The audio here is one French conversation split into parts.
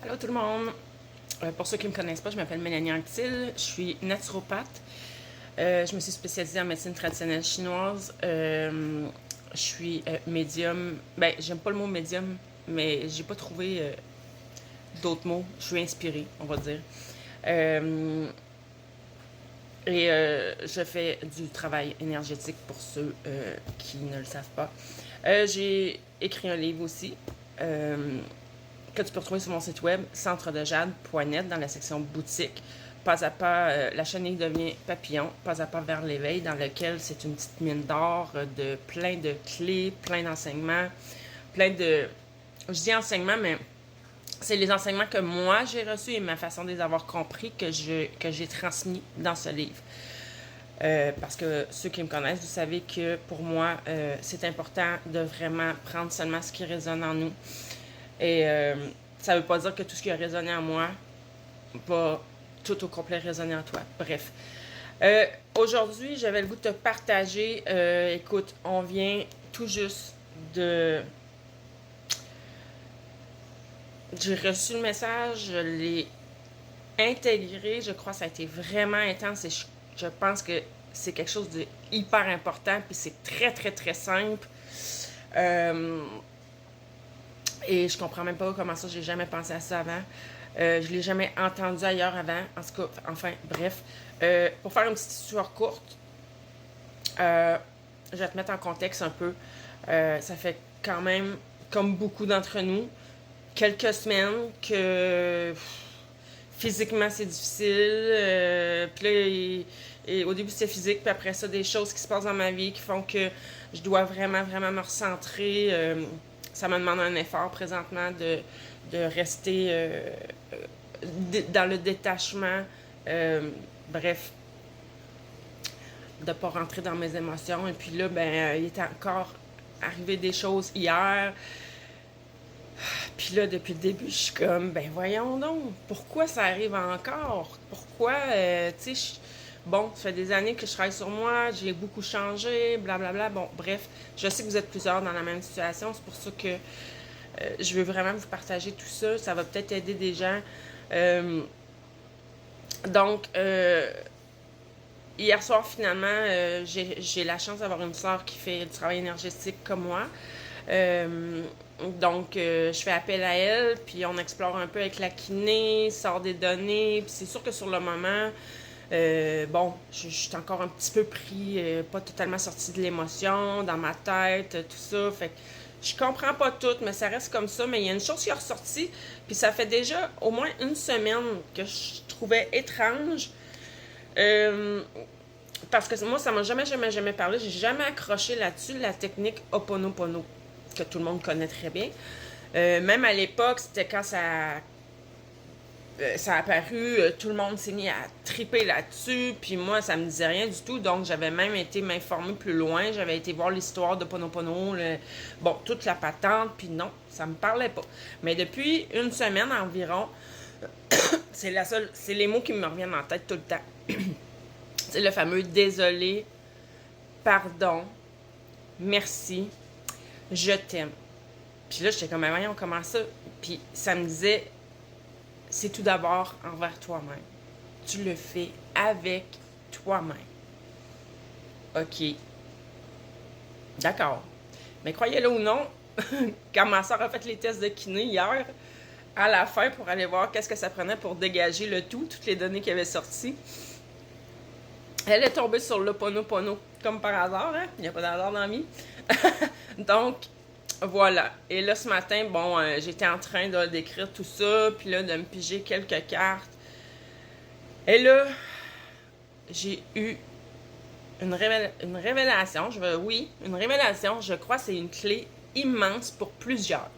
Allô tout le monde! Pour ceux qui ne me connaissent pas, je m'appelle Mélanie Anctil, je suis naturopathe. Je me suis spécialisée en médecine traditionnelle chinoise. Je suis médium. Ben, j'aime pas le mot médium, mais j'ai pas trouvé d'autres mots. Je suis inspirée, on va dire. Euh, je fais du travail énergétique pour ceux qui ne le savent pas. J'ai écrit un livre aussi. Que tu peux retrouver sur mon site web centredejade.net dans la section boutique. Pas à pas, la chenille devient papillon, pas à pas vers l'éveil, dans lequel c'est une petite mine d'or de plein de clés, plein d'enseignements, plein de... Je dis enseignements, mais c'est les enseignements que moi j'ai reçus et ma façon de les avoir compris que j'ai transmis dans ce livre. Parce que ceux qui me connaissent, vous savez que pour moi, c'est important de vraiment prendre seulement ce qui résonne en nous. Et ça veut pas dire que tout ce qui a résonné en moi va tout au complet résonner en toi. Bref. Aujourd'hui, j'avais le goût de te partager. Écoute, on vient tout juste de... J'ai reçu le message, je l'ai intégré. Je crois que ça a été vraiment intense et je pense que c'est quelque chose de hyper important. Puis c'est très, très, très simple. Et je comprends même pas comment ça, j'ai jamais pensé à ça avant. Je l'ai jamais entendu ailleurs avant. En tout cas, enfin, bref. Pour faire une petite histoire courte, je vais te mettre en contexte un peu. Ça fait quand même, comme beaucoup d'entre nous, quelques semaines que physiquement c'est difficile. Puis là, et au début c'était physique, puis après ça, des choses qui se passent dans ma vie qui font que je dois vraiment, vraiment me recentrer. Ça me demande un effort présentement de rester dans le détachement. Bref, de ne pas rentrer dans mes émotions. Et puis là, il est encore arrivé des choses hier. Puis là, depuis le début, je suis comme, ben voyons donc, pourquoi ça arrive encore? Pourquoi, tu sais, bon, ça fait des années que je travaille sur moi, j'ai beaucoup changé, blablabla. Bon, bref, je sais que vous êtes plusieurs dans la même situation, c'est pour ça que je veux vraiment vous partager tout ça. Ça va peut-être aider des gens. Euh, donc, hier soir, finalement, j'ai la chance d'avoir une soeur qui fait du travail énergétique comme moi. Je fais appel à elle, puis on explore un peu avec la kiné, sort des données, puis c'est sûr que sur le moment, je suis encore un petit peu pris, pas totalement sorti de l'émotion, dans ma tête, tout ça, fait que je comprends pas tout, mais ça reste comme ça, mais il y a une chose qui est ressortie, puis ça fait déjà au moins une semaine que je trouvais étrange, euh, parce que moi, ça m'a jamais, jamais, jamais parlé. J'ai jamais accroché là-dessus la technique Ho'oponopono, que tout le monde connaît très bien. Même à l'époque, c'était quand ça a apparu, tout le monde s'est mis à triper là-dessus, puis moi, ça me disait rien du tout, donc j'avais même été m'informer plus loin, j'avais été voir l'histoire de Ponopono, bon, toute la patente, puis non, ça me parlait pas. Mais depuis une semaine environ, c'est les mots qui me reviennent en tête tout le temps. C'est le fameux désolé, pardon, merci, je t'aime. Puis là, j'étais comme, mais voyons, comment ça? Puis ça me disait, c'est tout d'abord envers toi-même. Tu le fais avec toi-même. OK. D'accord. Mais croyez-le ou non, quand ma soeur a fait les tests de kiné hier, à la fin, pour aller voir qu'est-ce que ça prenait pour dégager le tout, toutes les données qui avaient sorti, elle est tombée sur le Ponopono, comme par hasard, hein? Il n'y a pas d'hasard dans la vie. Donc, voilà. Et là, ce matin, bon, j'étais en train d'écrire tout ça, puis là, de me piger quelques cartes. Et là, j'ai eu une révélation. Oui, une révélation. Je crois que c'est une clé immense pour plusieurs.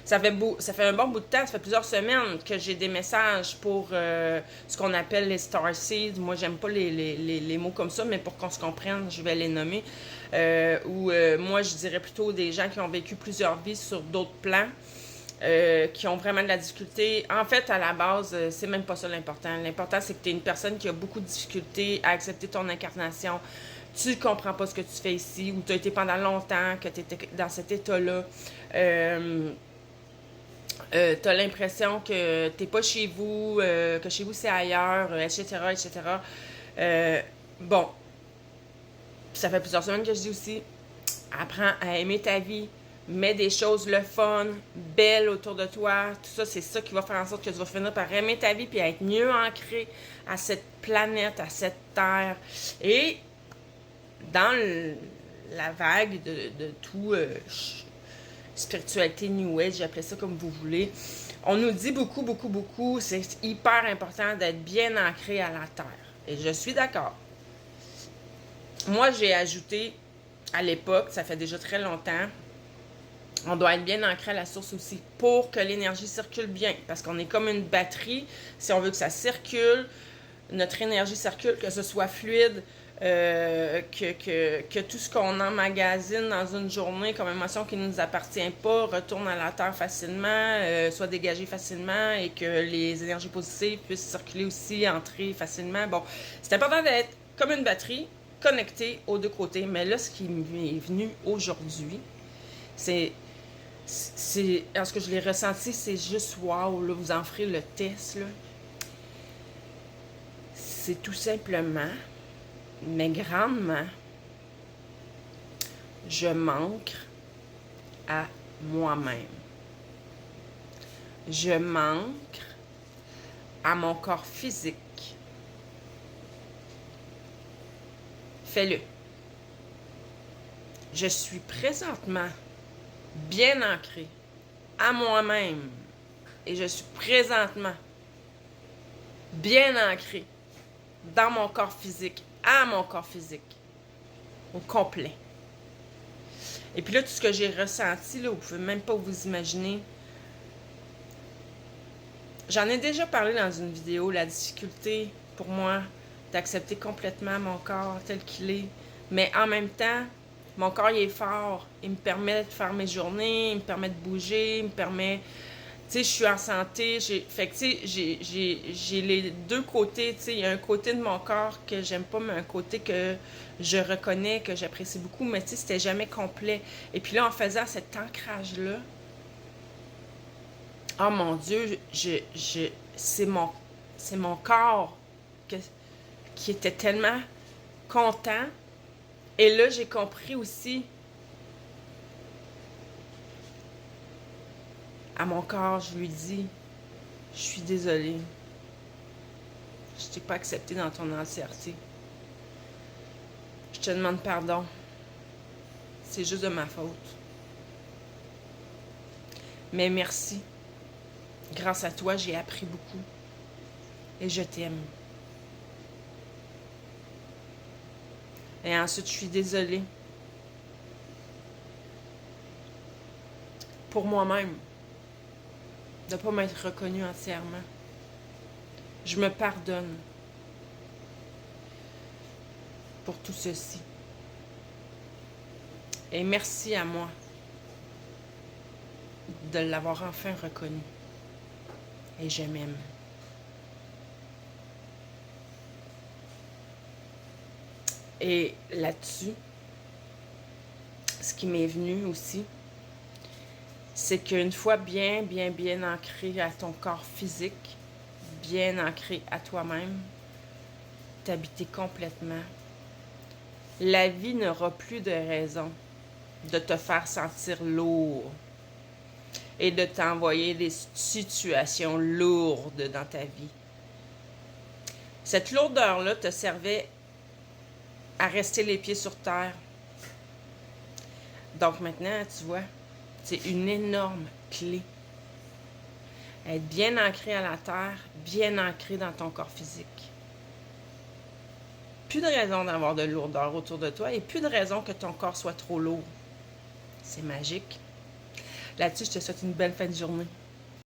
Ça fait un bon bout de temps, ça fait plusieurs semaines que j'ai des messages pour ce qu'on appelle les starseeds. Moi, j'aime pas les mots comme ça, mais pour qu'on se comprenne, je vais les nommer. Moi, je dirais plutôt des gens qui ont vécu plusieurs vies sur d'autres plans, qui ont vraiment de la difficulté. En fait, à la base, c'est même pas ça l'important. L'important, c'est que tu es une personne qui a beaucoup de difficultés à accepter ton incarnation. Tu comprends pas ce que tu fais ici, ou tu as été pendant longtemps que tu étais dans cet état-là. T'as l'impression que t'es pas chez vous, que chez vous c'est ailleurs, etc., etc. Bon, ça fait plusieurs semaines que je dis aussi, apprends à aimer ta vie, mets des choses le fun, belles autour de toi, tout ça, c'est ça qui va faire en sorte que tu vas finir par aimer ta vie puis à être mieux ancré à cette planète, à cette terre. Et dans la vague de tout spiritualité New Age, j'appelais ça comme vous voulez, on nous dit beaucoup, beaucoup, beaucoup, c'est hyper important d'être bien ancré à la terre. Et je suis d'accord. Moi, j'ai ajouté à l'époque, ça fait déjà très longtemps, on doit être bien ancré à la source aussi pour que l'énergie circule bien. Parce qu'on est comme une batterie. Si on veut que ça circule, notre énergie circule, que ce soit fluide, que tout ce qu'on emmagasine dans une journée comme émotion qui ne nous appartient pas retourne à la terre facilement, soit dégagé facilement et que les énergies positives puissent circuler aussi, entrer facilement. Bon, c'est important d'être comme une batterie connectée aux deux côtés. Mais là, ce qui m'est venu aujourd'hui, c'est ce que je l'ai ressenti, c'est juste wow, là, vous en ferez le test, là. C'est tout simplement, mais grandement, je manque à moi-même. Je manque à mon corps physique. Fais-le. Je suis présentement bien ancrée à moi-même et je suis présentement bien ancrée dans mon corps physique, à mon corps physique, au complet. Et puis là, tout ce que j'ai ressenti, là, vous ne pouvez même pas vous imaginer. J'en ai déjà parlé dans une vidéo, la difficulté pour moi d'accepter complètement mon corps tel qu'il est, mais en même temps, mon corps, il est fort. Il me permet de faire mes journées, il me permet de bouger, il me permet... Tu sais, je suis en santé. Fait que, tu sais, j'ai les deux côtés. Tu sais, il y a un côté de mon corps que j'aime pas, mais un côté que je reconnais, que j'apprécie beaucoup. Mais tu sais, c'était jamais complet. Et puis là, en faisant cet ancrage-là, oh mon Dieu, c'est mon corps qui était tellement content. Et là, j'ai compris aussi à mon corps, je lui dis, je suis désolée. Je t'ai pas accepté dans ton entièreté. Je te demande pardon. C'est juste de ma faute. Mais merci. Grâce à toi, j'ai appris beaucoup. Et je t'aime. Et ensuite, je suis désolée. Pour moi-même. De ne pas m'être reconnue entièrement. Je me pardonne. Pour tout ceci. Et merci à moi. De l'avoir enfin reconnu. Et je m'aime. Et là-dessus, ce qui m'est venu aussi, c'est qu'une fois bien ancré à ton corps physique, bien ancré à toi-même, t'habiter complètement, la vie n'aura plus de raison de te faire sentir lourd et de t'envoyer des situations lourdes dans ta vie. Cette lourdeur-là te servait à rester les pieds sur terre. Donc maintenant, tu vois, c'est une énorme clé. Être bien ancré à la terre, bien ancré dans ton corps physique. Plus de raison d'avoir de lourdeur autour de toi et plus de raison que ton corps soit trop lourd. C'est magique. Là-dessus, je te souhaite une belle fin de journée.